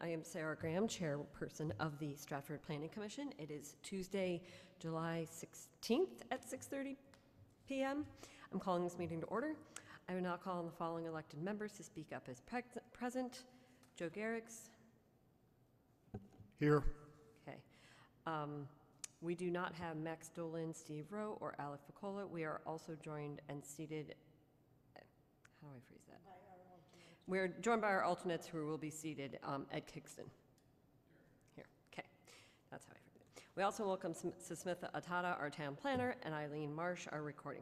I am Sarah Graham, chairperson of the Stratford Planning Commission. It is Tuesday, July 16th at 6:30 p.m. I'm calling this meeting to order. I will now call on the following elected members to speak up as present. Joe Garrix. Here. Okay. We do not have Max Dolan, Steve Rowe, or Alec Ficola. We are also joined and seated, how do I phrase that? We're joined by our alternates who will be seated at Kingston. Here, okay, that's how I phrase it. We also welcome Susmitha Atada, our town planner, and Eileen Marsh, our recording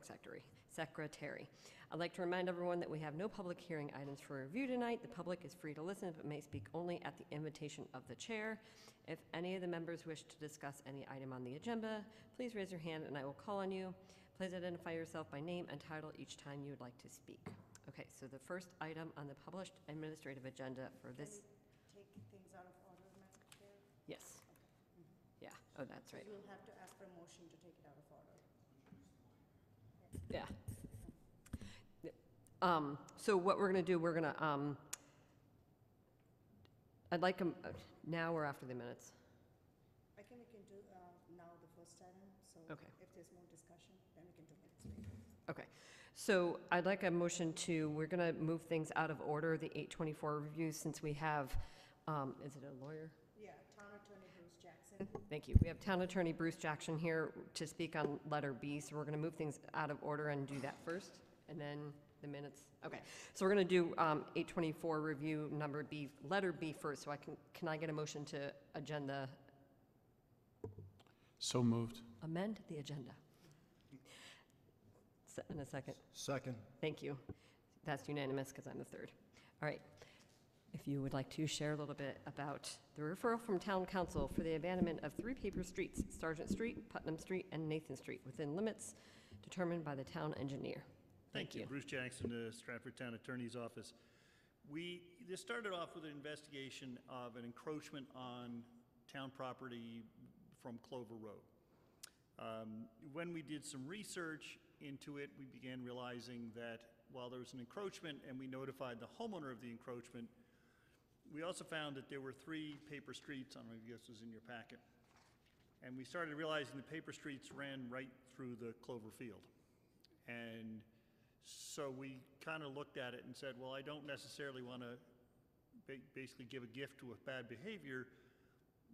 secretary. I'd like to remind everyone that we have no public hearing items for review tonight. The public is free to listen, but may speak only at the invitation of the chair. If any of the members wish to discuss any item on the agenda, please raise your hand and I will call on you. Please identify yourself by name and title each time you would like to speak. Okay, so the first item on the published administrative agenda for this. Can we take things out of order, Madam Chair? Yes. Yeah, oh, that's right. We'll have to ask for a motion to take it out of order. Yeah. So what we're going to do, we're going to, I'd like them now or after the minutes. I think we can do now the first item, so Okay. if there's more discussion, then we can do minutes later. Okay, so I'd like a motion to, we're going to move things out of order, the 824 review, since we have, is it a lawyer? Yeah, Town Attorney Bruce Jackson. Thank you. We have Town Attorney Bruce Jackson here to speak on letter B, so we're going to move things out of order and do that first, and then the minutes. Okay, so we're going to do 824 review number B, letter B first. So can I get a motion to agenda? So moved. Amend the agenda. In a second. Second. Thank you. That's unanimous because I'm the third. All right. If you would like to share a little bit about the referral from Town Council for the abandonment of 3 paper streets, Sargent Street, Putnam Street, and Nathan Street, within limits determined by the town engineer. Thank you. Bruce Jackson, the Stratford Town Attorney's Office. This started off with an investigation of an encroachment on town property from Clover Road. When we did some research into it, we began realizing that while there was an encroachment and we notified the homeowner of the encroachment, we also found that there were 3 paper streets, I don't know if this was in your packet, and we started realizing the paper streets ran right through the Clover field. And so we kind of looked at it and said, well, I don't necessarily want to basically give a gift to a bad behavior.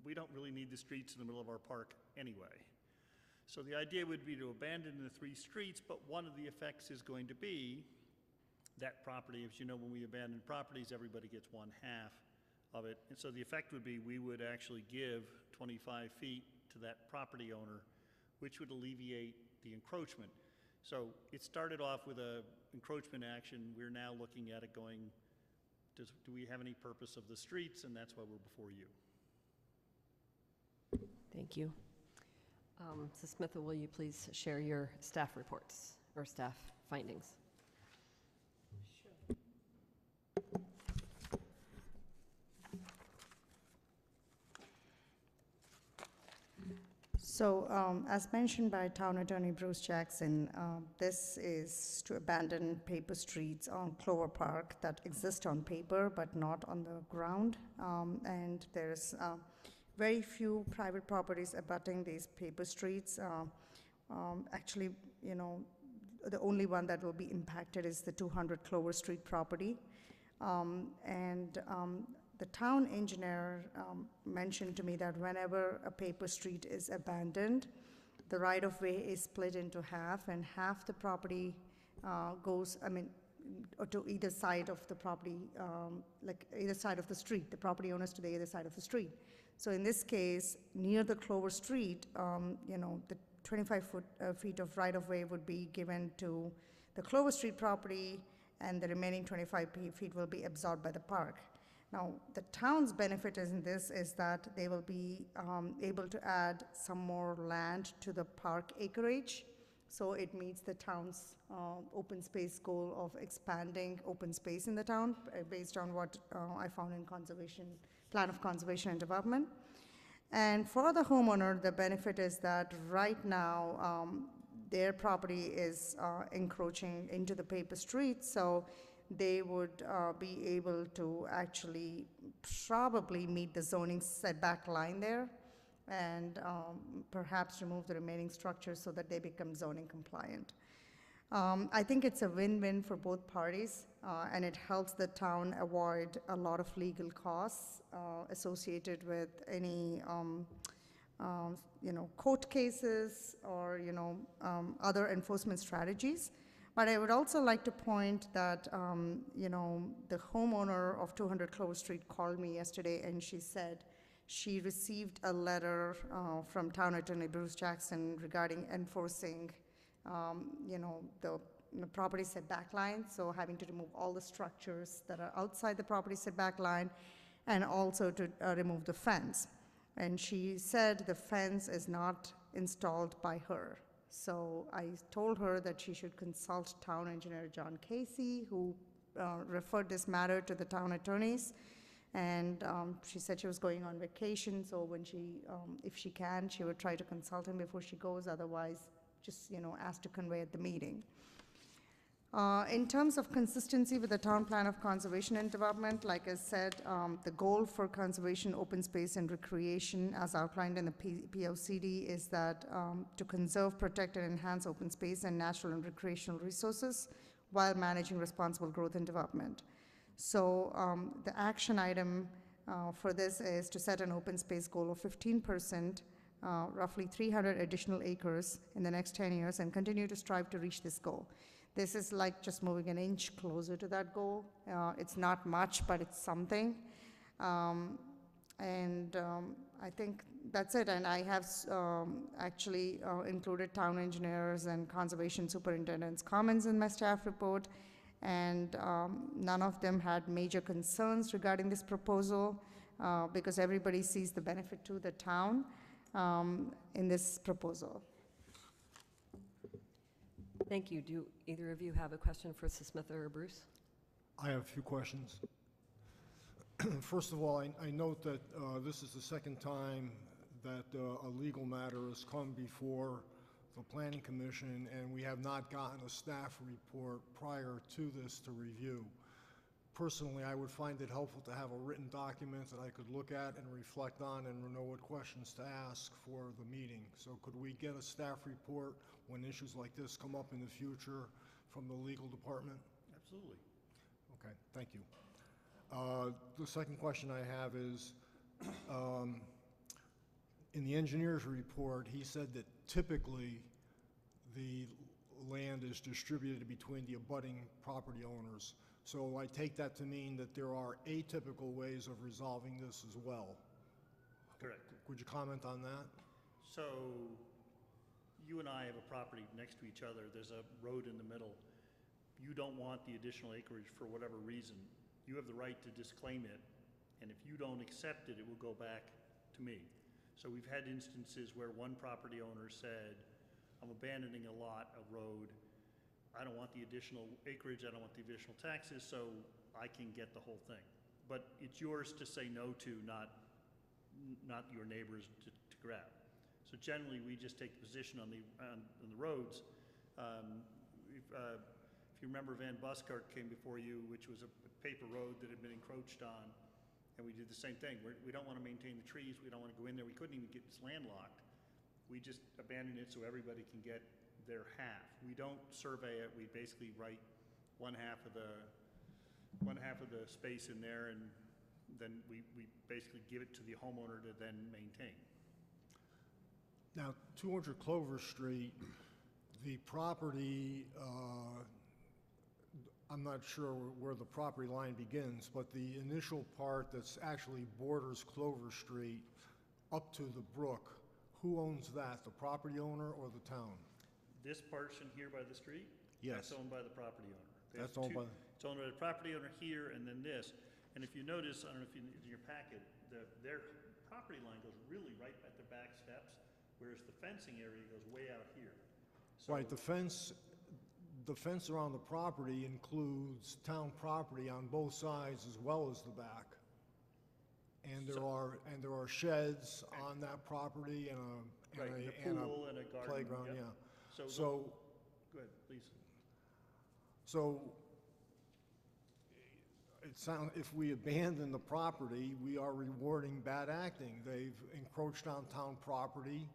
We don't really need the streets in the middle of our park anyway. So the idea would be to abandon the 3 streets, but one of the effects is going to be that property. As you know, when we abandon properties, everybody gets 1/2 of it. And so the effect would be we would actually give 25 feet to that property owner, which would alleviate the encroachment. So it started off with a encroachment action. We're now looking at it going, do we have any purpose of the streets? And that's why we're before you. Thank you. Susmitha, will you please share your staff reports or staff findings? Sure. So, as mentioned by Town Attorney Bruce Jackson, this is to abandon paper streets on Clover Park that exist on paper but not on the ground. And there's very few private properties abutting these paper streets. Actually, you know, the only one that will be impacted is the 200 Clover Street property. The town engineer mentioned to me that whenever a paper street is abandoned, the right-of-way is split into half, and half the property goes, to either side of the property, like either side of the street, the property owners to the other side of the street. So in this case, near the Clover Street, you know, the 25 feet of right-of-way would be given to the Clover Street property, and the remaining 25 feet will be absorbed by the park. Now, the town's benefit in this is that they will be able to add some more land to the park acreage, so it meets the town's open space goal of expanding open space in the town based on what I found in Plan of Conservation and Development. And for the homeowner, the benefit is that right now their property is encroaching into the paper street, so they would be able to actually probably meet the zoning setback line there and perhaps remove the remaining structures so that they become zoning compliant. I think it's a win-win for both parties, and it helps the town avoid a lot of legal costs associated with any, court cases or, other enforcement strategies. But I would also like to point that, the homeowner of 200 Clover Street called me yesterday, and she said she received a letter from Town Attorney Bruce Jackson regarding enforcing the property setback line, so having to remove all the structures that are outside the property setback line, and also to remove the fence. And she said the fence is not installed by her. So I told her that she should consult Town Engineer John Casey, who referred this matter to the town attorneys. And she said she was going on vacation, so when if she can, she would try to consult him before she goes. Otherwise, just, ask to convey at the meeting. In terms of consistency with the town plan of conservation and development, like I said, the goal for conservation, open space, and recreation, as outlined in the POCD, is that to conserve, protect, and enhance open space and natural and recreational resources while managing responsible growth and development. So the action item for this is to set an open space goal of 15%, roughly 300 additional acres in the next 10 years, and continue to strive to reach this goal. This is like just moving an inch closer to that goal. It's not much, but it's something. I think that's it. And I have actually included town engineers and conservation superintendent's comments in my staff report. And none of them had major concerns regarding this proposal because everybody sees the benefit to the town in this proposal. Thank you. Do either of you have a question for Smith or Bruce? I have a few questions. First of all, I note that this is the second time that a legal matter has come before the Planning Commission, and we have not gotten a staff report prior to this to review. Personally, I would find it helpful to have a written document that I could look at and reflect on and know what questions to ask for the meeting. So could we get a staff report when issues like this come up in the future from the legal department? Absolutely. Okay, thank you. The second question I have is, in the engineer's report, he said that typically the land is distributed between the abutting property owners. So I take that to mean that there are atypical ways of resolving this as well. Correct. Would you comment on that? So you and I have a property next to each other. There's a road in the middle. You don't want the additional acreage for whatever reason. You have the right to disclaim it, and if you don't accept it, it will go back to me. So we've had instances where one property owner said, I'm abandoning a lot, a road. I don't want the additional acreage, I don't want the additional taxes, so I can get the whole thing. But it's yours to say no to, not your neighbors to grab. So generally, we just take the position on the roads. If you remember, Van Buskart came before you, which was a paper road that had been encroached on, and we did the same thing. We don't want to maintain the trees, we don't want to go in there, we couldn't even get this landlocked. We just abandoned it so everybody can get their half. We don't survey it, we basically write one half of the space in there, and then we basically give it to the homeowner to then maintain. Now, 200 Clover Street, the property, I'm not sure where the property line begins, but the initial part that's actually borders Clover Street up to the brook, who owns that, the property owner or the town? This portion here by the street? Yes. That's owned by the property owner. That's owned by... It's owned by the property owner here, and then this. And if you notice, I don't know if you, in your packet, their property line goes really right at the back steps, whereas the fencing area goes way out here. So, Right, the fence around the property includes town property on both sides as well as the back. And there are sheds on that property and a pool and a garden. Playground, yep. yeah. So, go ahead, please. So if we abandon the property, we are rewarding bad acting. They've encroached on town property.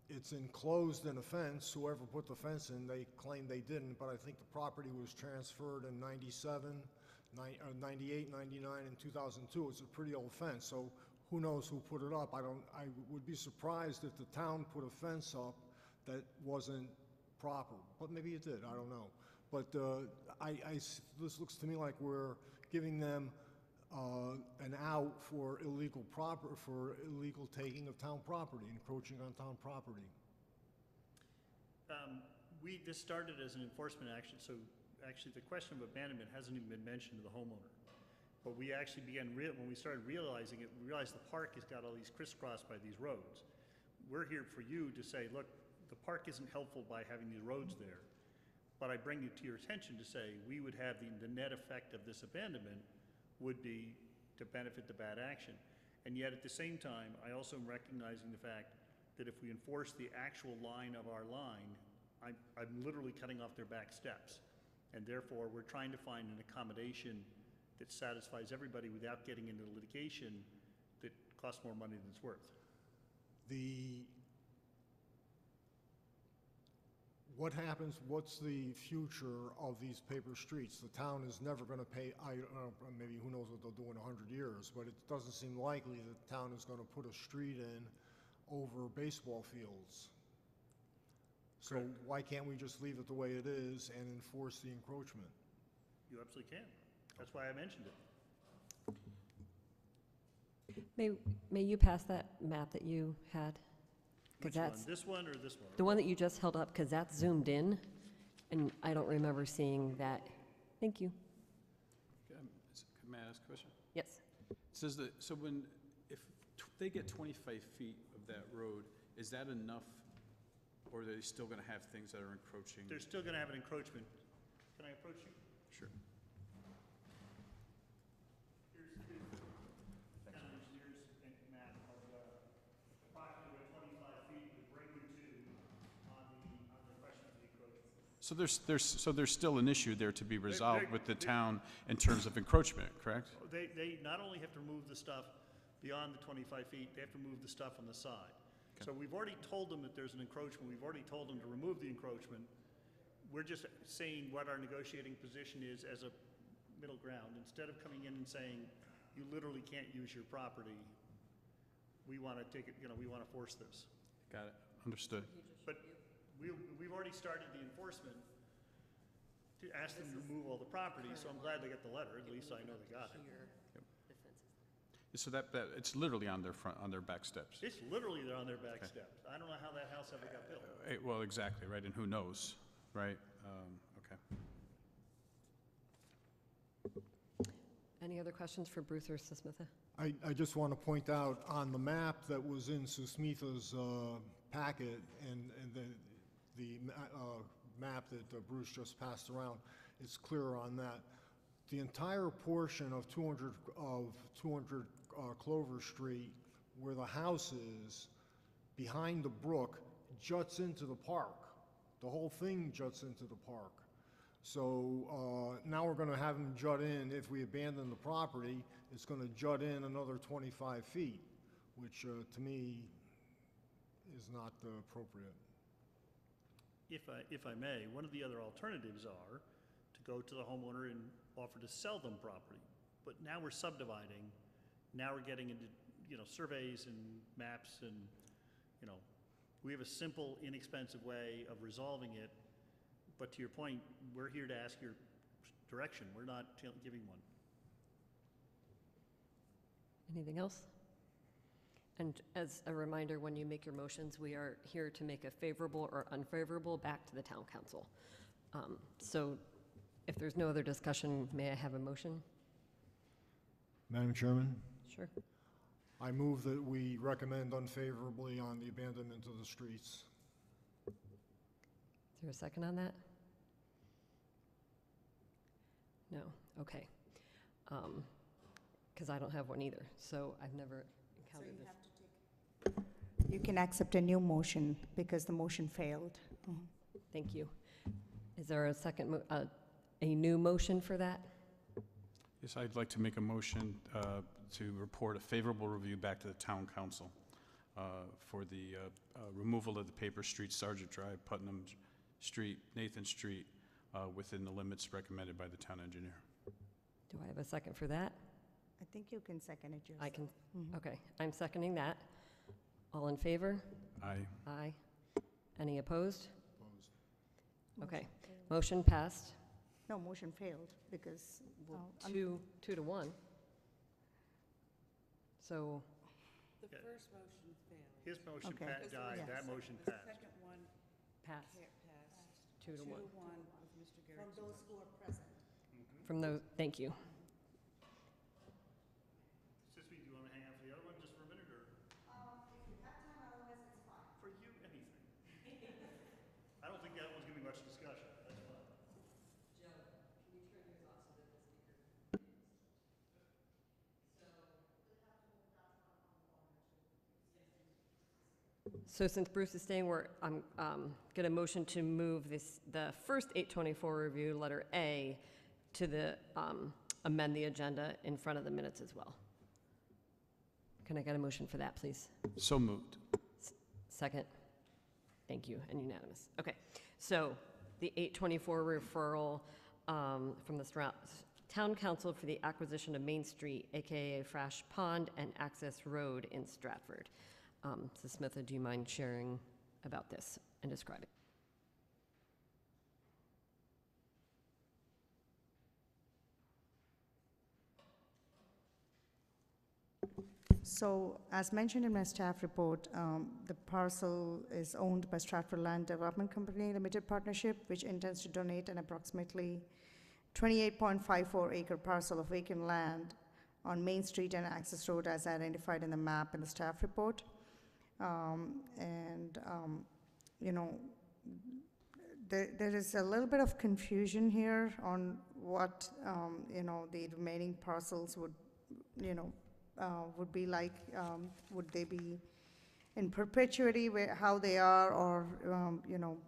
It's enclosed in a fence. Whoever put the fence in, they claim they didn't, but I think the property was transferred in 97, 98, 99, and 2002. It's a pretty old fence, so who knows who put it up. I would be surprised if the town put a fence up that wasn't proper, but maybe it did, I don't know. But this looks to me like we're giving them an out for illegal taking of town property, encroaching on town property. This started as an enforcement action, so actually the question of abandonment hasn't even been mentioned to the homeowner. But we actually began, when we started realizing it, we realized the park has got all these crisscrossed by these roads. We're here for you to say, look, the park isn't helpful by having these roads there. But I bring it to your attention to say, we would have the net effect of this abandonment would be to benefit the bad action. And yet at the same time, I also am recognizing the fact that if we enforce the actual line of our line, I'm literally cutting off their back steps. And therefore, we're trying to find an accommodation that satisfies everybody without getting into litigation that costs more money than it's worth. What's the future of these paper streets? The town is never going to pay, maybe who knows what they'll do in 100 years, but it doesn't seem likely that the town is going to put a street in over baseball fields. So Correct. why can't we just leave it the way it is and enforce the encroachment? You absolutely can. That's why I mentioned it. May you pass that map that you had? 'Cause Which one? that's This one or this one? the one that you just held up, because that's zoomed in, and I don't remember seeing that. Thank you. May I ask a question? Yes. It says that, so if they get 25 feet of that road, is that enough? Or are they still going to have things that are encroaching? They're still going to have an encroachment. Can I approach you? Sure. Here's the town engineer's map of approximately 25 feet would bring you to on the question of the encroachment. So there's still an issue there to be resolved with the town in terms of encroachment, correct? They not only have to remove the stuff beyond the 25 feet, they have to move the stuff on the side. So we've already told them that there's an encroachment. We've already told them to remove the encroachment. We're just saying what our negotiating position is as a middle ground. Instead of coming in and saying, you literally can't use your property, we want to take it, we want to force this. Got it. Understood. But we've already started the enforcement to ask them to remove all the property, so I'm glad they got the letter. At least I know they got it. So that it's literally on their back steps. It's literally they're on their back steps. I don't know how that house ever got built. Well, exactly, right, and who knows, right? Okay. Any other questions for Bruce or Susmitha? I just want to point out on the map that was in Susmitha's packet and the map that Bruce just passed around, it's clearer on that. The entire portion of 200 Clover Street, where the house is, behind the brook, juts into the park. The whole thing juts into the park. So now we're going to have them jut in. If we abandon the property, it's going to jut in another 25 feet, which to me is not appropriate. If I may, one of the other alternatives are to go to the homeowner and offer to sell them property. But now we're subdividing. Now we're getting into, surveys and maps and, we have a simple, inexpensive way of resolving it. But to your point, we're here to ask your direction. We're not giving one. Anything else? And as a reminder, when you make your motions, we are here to make a favorable or unfavorable back to the town council. So if there's no other discussion, may I have a motion? Madam Chairman? Sure. I move that we recommend unfavorably on the abandonment of the streets. Is there a second on that? No, okay. Because I don't have one either, so I've never encountered this. You can accept a new motion because the motion failed. Thank you. Is there a second, a new motion for that? Yes, I'd like to make a motion to report a favorable review back to the town council for the removal of the paper streets, Sergeant Drive, Putnam Street, Nathan Street, within the limits recommended by the town engineer. Do I have a second for that? I think you can second it yourself. I can, okay, I'm seconding that. All in favor? Aye. Aye. Any opposed? Opposed. Okay, motion passed, No, motion failed because. I'm- 2 to 1. So, The Yeah. first motion failed. His motion Okay. died, Yes. that motion The passed. second one passed, passed 2 to 1. 2-1 with Mr. Garrett's. From those who are present. From those, thank you. Sister, do you want to hang out for the other one just for a minute, or? If you have time, otherwise it's fine. For you, anything. I don't think that one's gonna be much discussion, that's fine. So since Bruce is staying, I'm going to motion to move the first 824 review, letter A, to amend the agenda in front of the minutes as well. Can I get a motion for that, please? So moved. Second? Thank you, and unanimous. Okay, so the 824 referral from the Town Council for the acquisition of Main Street, AKA Frash Pond, and Access Road in Stratford. So Smitha, do you mind sharing about this and describing? So, as mentioned in my staff report, the parcel is owned by Stratford Land Development Company Limited Partnership, which intends to donate an approximately 28.54 acre parcel of vacant land on Main Street and Access Road as identified in the map in the staff report. You know, there is a little bit of confusion here on what, you know, the remaining parcels would, you know, would be like. Would they be in perpetuity how they are, or, you know,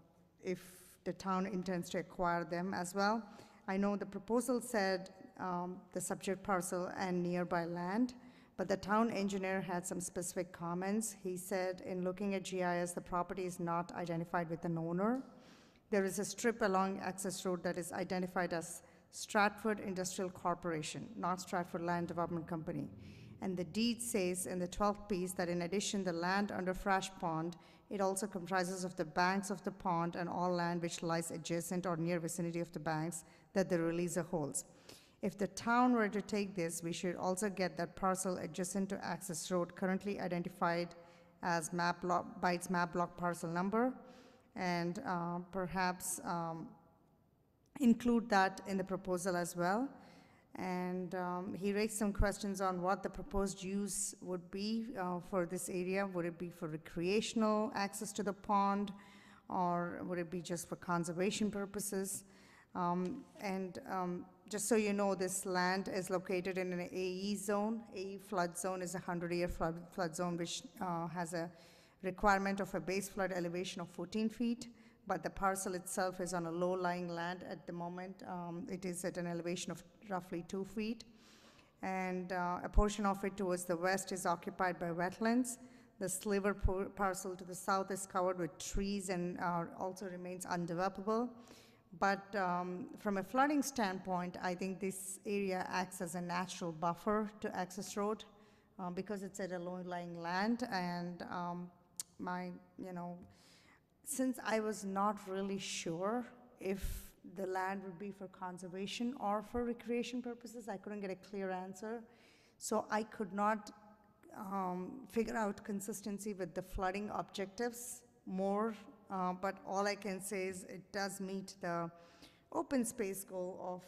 if the town intends to acquire them as well. I know the proposal said the subject parcel and nearby land, but the town engineer had some specific comments. He said, in looking at GIS, the property is not identified with an owner. There is a strip along Access Road that is identified as Stratford Industrial Corporation, not Stratford Land Development Company. And the deed says in the 12th piece that in addition, the land under Frash Pond, it also comprises of the banks of the pond and all land which lies adjacent or near vicinity of the banks that the releaser holds. If the town were to take this, we should also get that parcel adjacent to Access Road, currently identified as map block, by its map block parcel number, and perhaps include that in the proposal as well. And he raised some questions on what the proposed use would be for this area. Would it be for recreational access to the pond, or would it be just for conservation purposes? Just so you know, this land is located in an AE zone. AE flood zone is a 100-year flood zone, which has a requirement of a base flood elevation of 14 feet, but the parcel itself is on a low-lying land at the moment. It is at an elevation of roughly 2 feet, and a portion of it towards the west is occupied by wetlands. The sliver parcel to the south is covered with trees and also remains undevelopable. But from a flooding standpoint, I think this area acts as a natural buffer to Access Road because it's at a low-lying land. And since I was not really sure if the land would be for conservation or for recreation purposes, I couldn't get a clear answer. So I could not figure out consistency with the flooding objectives more. But all I can say is it does meet the open space goal of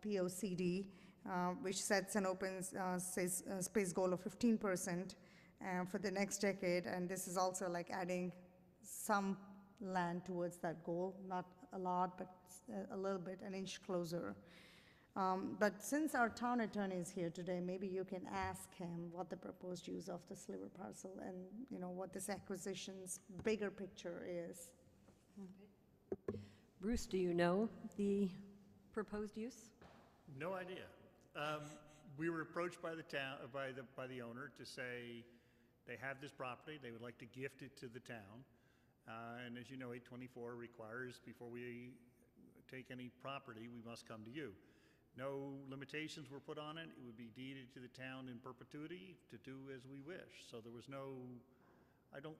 POCD, which sets an open space goal of 15% for the next decade. And this is also like adding some land towards that goal, not a lot, but a little bit, an inch closer. But since our town attorney is here today, maybe you can ask him what the proposed use of the sliver parcel and, you know, what this acquisition's bigger picture is. Bruce, do you know the proposed use? No idea. We were approached by the town, by the owner to say they have this property, they would like to gift it to the town. And as you know, 824 requires, before we take any property, we must come to you. No limitations were put on it. It would be deeded to the town in perpetuity to do as we wish. So there was no, I don't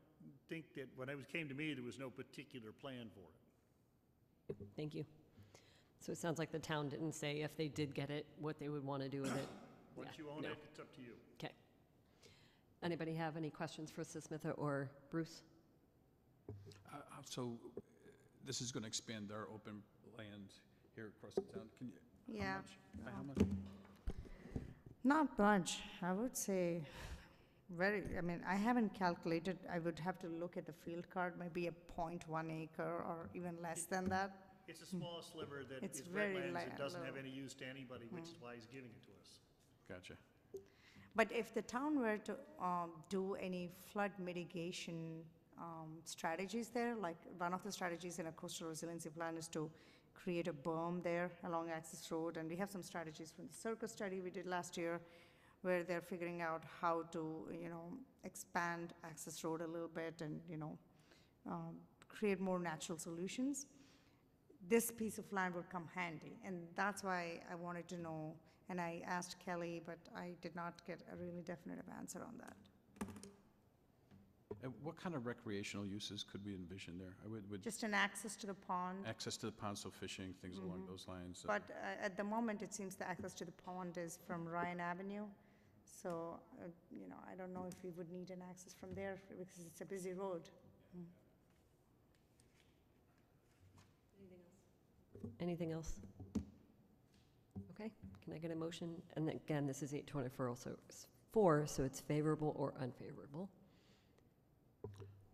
think that, when it came to me, there was no particular plan for it. Thank you. So it sounds like the town didn't say if they did get it, what they would want to do with it. Once Yeah, you own no. it, it's up to you. Okay. Anybody have any questions for Smith or Bruce? So this is going to expand our open land here across the town. Can you, Yeah. how much? By how much? Not much. I would say I mean, I haven't calculated. I would have to look at the field card, maybe a 0.1 acre or even less than that. It's a small sliver that It's is very wetlands. It doesn't have low. any use to anybody, which is why he's giving it to us. Gotcha. But if the town were to do any flood mitigation strategies there, like one of the strategies in a coastal resiliency plan is to create a berm there along Access Road, and we have some strategies from the circus study we did last year, where they're figuring out how to, expand Access Road a little bit and, create more natural solutions. This piece of land would come handy, and that's why I wanted to know, and I asked Kelly, but I did not get a really definitive answer on that. And what kind of recreational uses could we envision there? I would Just an access to the pond, access to the pond, so fishing, things along those lines. but at the moment, it seems the access to the pond is from Ryan Avenue. So, I don't know if we would need an access from there because it's a busy road. Anything else? Okay, can I get a motion? And again, this is 824, so it's favorable or unfavorable.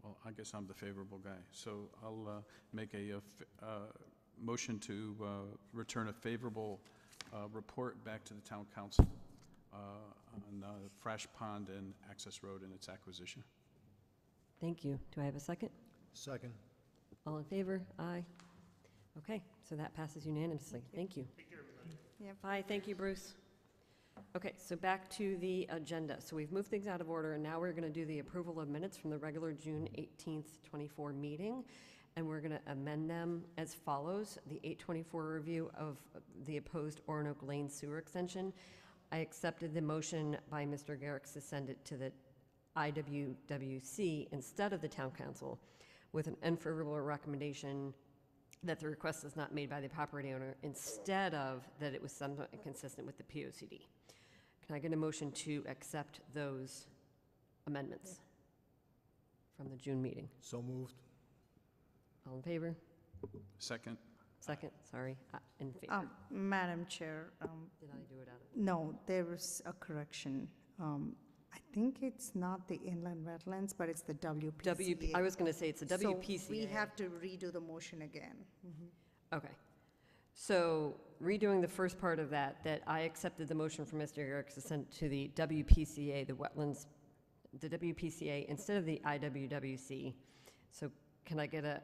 Well, I guess I'm the favorable guy. So I'll make a motion to return a favorable report back to the town council on Fresh Pond and Access Road and its acquisition. Thank you. Do I have a second? Second. All in favor? Aye. Okay, so that passes unanimously. Thank you. Take care, everybody. Yep. Bye, thank you, Bruce. Okay, so back to the agenda. So we've moved things out of order, and now we're going to do the approval of minutes from the regular June 18th, 24 meeting, and we're going to amend them as follows. The 824 review of the opposed Orinoco Lane sewer extension. I accepted the motion by Mr. Garrix to send it to the IWWC instead of the town council with an unfavorable recommendation that the request is not made by the property owner instead of that it was somewhat inconsistent with the POCD. Can I get a motion to accept those amendments from the June meeting? So moved. All in favor? Second? Second, sorry, in favor. Madam Chair, Did I do it out of? no, there was a correction. I think it's not the inland wetlands, but it's the WPCA. I was going to say it's a WPCA. So we have to redo the motion again. Okay. So redoing the first part of that I accepted the motion from Mr. Garrix to send to the WPCA, the wetlands, the WPCA instead of the IWWC. So can I get a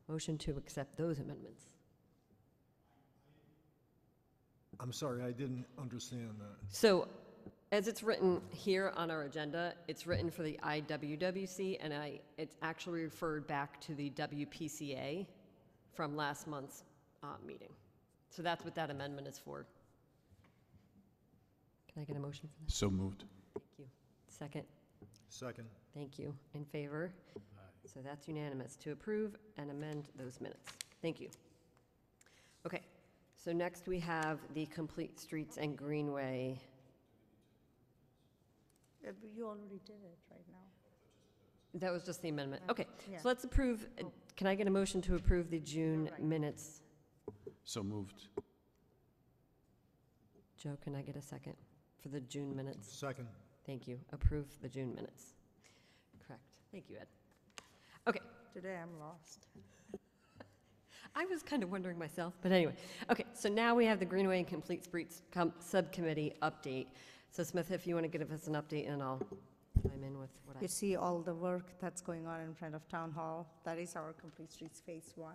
motion to accept those amendments? I'm sorry, I didn't understand that. So as it's written here on our agenda, it's written for the IWWC, and it's actually referred back to the WPCA from last month's meeting. So that's what that amendment is for. Can I get a motion for that? So moved. Thank you. Second? Second. Thank you. In favor? So that's unanimous to approve and amend those minutes. Thank you. Okay, so next we have the complete streets and greenway. You already did it right now. That was just the amendment. Okay, Yeah. so let's approve, can I get a motion to approve the June You're right. minutes? So moved. Joe, can I get a second for the June minutes? Second. Thank you. Approve the June minutes. Correct. Thank you, Ed. Okay, Today I'm lost. I was kind of wondering myself, but anyway. Okay, so now we have the Greenway and Complete Streets Subcommittee update. So Smith, if you want to give us an update, and I'll chime in with what You see all the work that's going on in front of Town Hall. That is our Complete Streets Phase 1.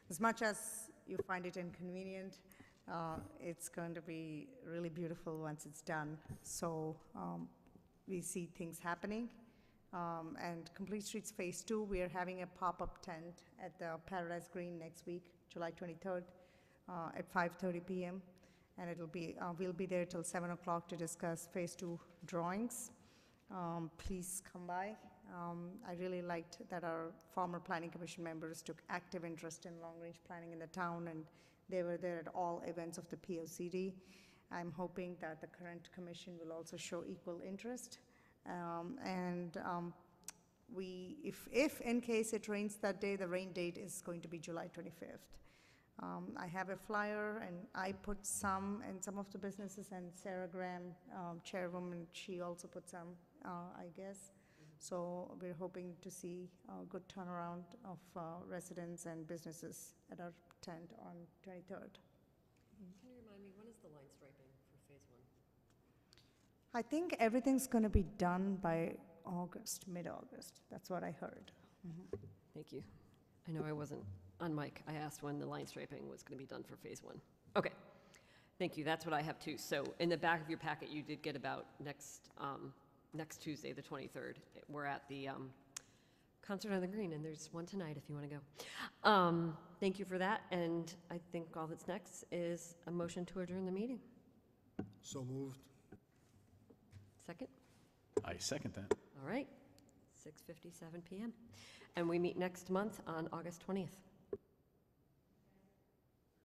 As much as you find it inconvenient, It's going to be really beautiful once it's done. So we see things happening. And Complete Streets Phase 2, we are having a pop-up tent at the Paradise Green next week, July 23rd, at 5:30 p.m. And it'll be, we'll be there till 7 o'clock to discuss Phase 2 drawings. Please come by. I really liked that our former Planning Commission members took active interest in long-range planning in the town, and they were there at all events of the POCD. I'm hoping that the current commission will also show equal interest. If in case it rains that day, the rain date is going to be July 25th. I have a flyer, and I put some in some of the businesses, and Sarah Graham, chairwoman, she also put some, I guess. So we're hoping to see a good turnaround of residents and businesses at our tent on 23rd. Can you remind me, when is the line striping for Phase 1? I think everything's going to be done by August, mid-August. That's what I heard. Thank you. I know I wasn't on mic. I asked when the line striping was going to be done for Phase 1. Okay. Thank you. That's what I have too. So in the back of your packet, you did get about next Tuesday, the 23rd. We're at the Concert on the Green, and there's one tonight if you want to go. Thank you for that, and I think all that's next is a motion to adjourn the meeting. So moved. Second? I second that. All right, 6:57 PM. And we meet next month on August 20th.